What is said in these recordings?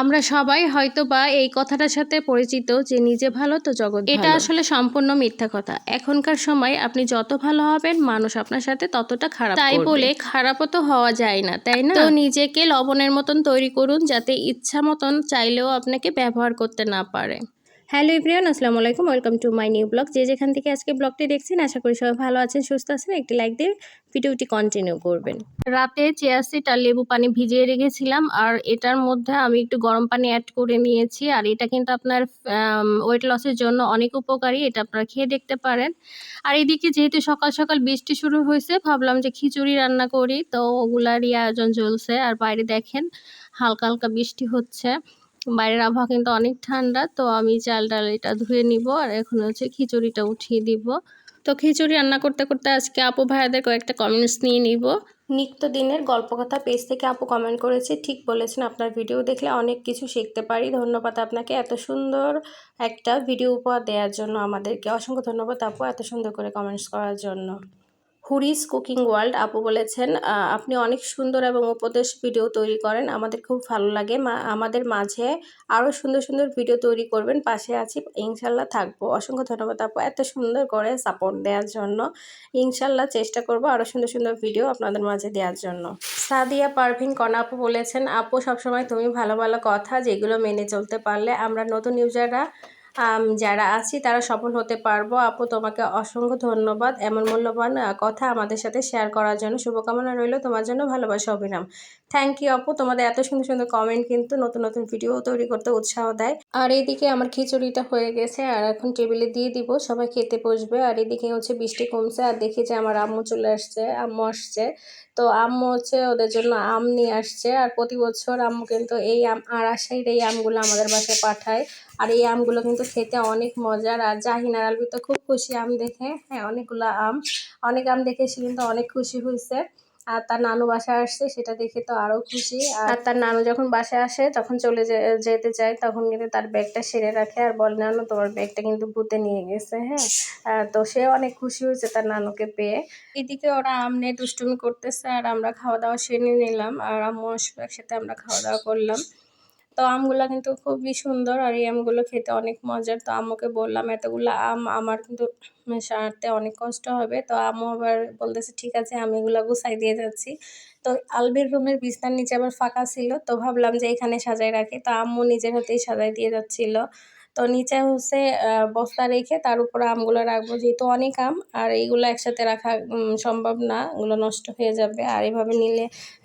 আমরা সবাই হয়তোবা এই কথাটার সাথে পরিচিত যে নিজে ভালো তো জগৎ ভালো। এটা আসলে সম্পূর্ণ মিথ্যা কথা। এখনকার সময় আপনি যত ভালো হবেন মানুষ আপনার সাথে ততটা খারাপ করবে। তাই বলে খারাপও তো হওয়া যায় না, তাই না? তো নিজেকে লবণের মতন তৈরি করুন যাতে ইচ্ছা মতন চাইলেও আপনাকে ব্যবহার করতে না পারে। হ্যালো এভরিওয়ান, আসসালামু আলাইকুম, welcome to my new blog. যে যেখান থেকে আজকে ব্লগটি দেখছেন আশা করি সবাই ভালো আছেন, সুস্থ আছেন। একটি লাইক দিয়ে ভিডিওটি কন্টিনিউ করবেন। রাতে চিয়া সিড আর লেবু পানি ভিজিয়ে রেখেছিলাম আর এটার মধ্যে আমি একটু গরম পানি অ্যাড করে নিয়েছি। আর এটা কিন্তু আপনার ওয়েট লসের জন্য অনেক উপকারী, এটা আপনারা খেয়ে দেখতে পারেন। আর এদিকে যেহেতু সকাল সকাল বৃষ্টি শুরু হয়েছে, ভাবলাম যে খিচুড়ি রান্না করি, তো ওগুলারই আয়োজন চলছে। আর বাইরে দেখেন হালকা হালকা বৃষ্টি হচ্ছে, বাইরের আবহাওয়া কিন্তু অনেক ঠান্ডা। তো আমি চাল ডাল এটা ধুয়ে নিব আর এখন হচ্ছে খিচুড়িটা উঠিয়ে দিব। তো খিচুড়ি রান্না করতে করতে আজকে আপু ভাইয়াদের কয়েকটা কমেন্টস নিয়ে নিব। নিত্যদিনের গল্পকথা পেজ থেকে আপু কমেন্ট করেছে, ঠিক বলেছেন, আপনার ভিডিও দেখলে অনেক কিছু শিখতে পারি। ধন্যবাদ আপনাকে এত সুন্দর একটা ভিডিও উপহার দেওয়ার জন্য। আমাদেরকে অসংখ্য ধন্যবাদ আপু এত সুন্দর করে কমেন্টস করার জন্য। হুরিস কুকিং ওয়ার্ল্ড আপু বলেছেন, আপনি অনেক সুন্দর এবং উপদেশ ভিডিও তৈরি করেন, আমাদের খুব ভালো লাগে। আমাদের মাঝে আরও সুন্দর সুন্দর ভিডিও তৈরি করবেন, পাশে আছি, ইনশাল্লাহ থাকবো। অসংখ্য ধন্যবাদ আপু এত সুন্দর করে সাপোর্ট দেওয়ার জন্য। ইনশাল্লাহ চেষ্টা করব আরও সুন্দর সুন্দর ভিডিও আপনাদের মাঝে দেওয়ার জন্য। সাদিয়া পারভিন কণা আপু বলেছেন, আপু সবসময় তুমি ভালো ভালো কথা যেগুলো মেনে চলতে পারলে আমরা নতুন ইউজাররা যারা আছি তারা সফল হতে পারবো। আপু তোমাকে অসংখ্য ধন্যবাদ এমন মূল্যবান কথা আমাদের সাথে শেয়ার করার জন্য। শুভকামনা রইল তোমার জন্য, ভালোবাসা, অবিরাম। থ্যাংক ইউ আপু, তোমাদের এত সুন্দর সুন্দর কমেন্ট কিন্তু নতুন নতুন ভিডিও তৈরি করতে উৎসাহ দেয়। আর এইদিকে আমার খিচুড়িটা হয়ে গেছে আর এখন টেবিলে দিয়ে দিব, সবাই খেতে বসবে। আর এদিকে হচ্ছে বৃষ্টি কমছে আর দেখি যে আমার আম্মু চলে আসছে, আম্মু আসছে। তো আম্মু হচ্ছে ওদের জন্য আম নিয়ে আসছে। আর প্রতি বছর আম্মু কিন্তু এই আম আর রাজশাহীর এই আমগুলো আমাদের বাসায় পাঠায়। আর এই আমগুলো কিন্তু খেতে অনেক মজার। আর জাহিন আর আলবি তো খুব খুশি আম দেখে, হ্যাঁ অনেকগুলো আম, অনেক আম দেখে সে কিন্তু অনেক খুশি হয়েছে। আর তার নানু বাসায় আসছে সেটা দেখে তো আরও খুশি। আর তার নানু যখন বাসায় আসে তখন চলে যেতে চায়, তখন কিন্তু তার ব্যাগটা সেরে রাখে আর বলে, নানু তোমার ব্যাগটা কিন্তু ভূতে নিয়ে গেছে। হ্যাঁ, তো সে অনেক খুশি হয়েছে তার নানুকে পেয়ে। এদিকে ওরা আম নিয়ে দুষ্টুমি করতেছে আর আমরা খাওয়া দাওয়া সেরে নিলাম। আর আম্মু আসবে, একসাথে আমরা খাওয়া দাওয়া করলাম। তো আমগুলো কিন্তু খুবই সুন্দর আর এই আমগুলো খেতে অনেক মজার। তো আম্মুকে বললাম এতগুলো আম আমার কিন্তু সারতে অনেক কষ্ট হবে। তো আম্মু আবার বলতেছে ঠিক আছে আমি এগুলো গুছাই দিয়ে যাচ্ছি। তো আলবির রুমের বিছনার নিচে আবার ফাঁকা ছিল, তো ভাবলাম যে এখানে সাজাই রাখি। তো আম্মু নিজের হাতেই সাজাই দিয়ে যাচ্ছিল। তো নিচে হচ্ছে বস্তা রেখে তার উপরে আমগুলো রাখবো, যেহেতু অনেক আম আর এইগুলো একসাথে রাখা সম্ভব না, এগুলো নষ্ট হয়ে যাবে। আর এইভাবে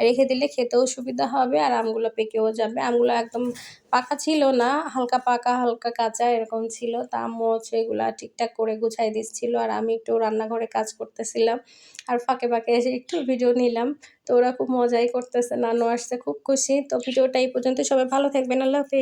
রেখে দিলে খেতেও সুবিধা হবে আর আমগুলো পেকেও যাবে। আমগুলো একদম পাকা ছিল না, হালকা পাকা হালকা কাঁচা এরকম ছিল। তা আম্মু হচ্ছে এগুলা ঠিকঠাক করে গুছাই দিচ্ছিল আর আমি একটু রান্নাঘরে কাজ করতেছিলাম আর ফাঁকে ফাঁকে এসে একটু ভিডিও নিলাম। তো ওরা খুব মজাই করতেছে, নানু আসছে, খুব খুশি। তো ভিডিওটা এই পর্যন্ত, সবাই ভালো থাকবেন, আল্লাহ হাফেজ।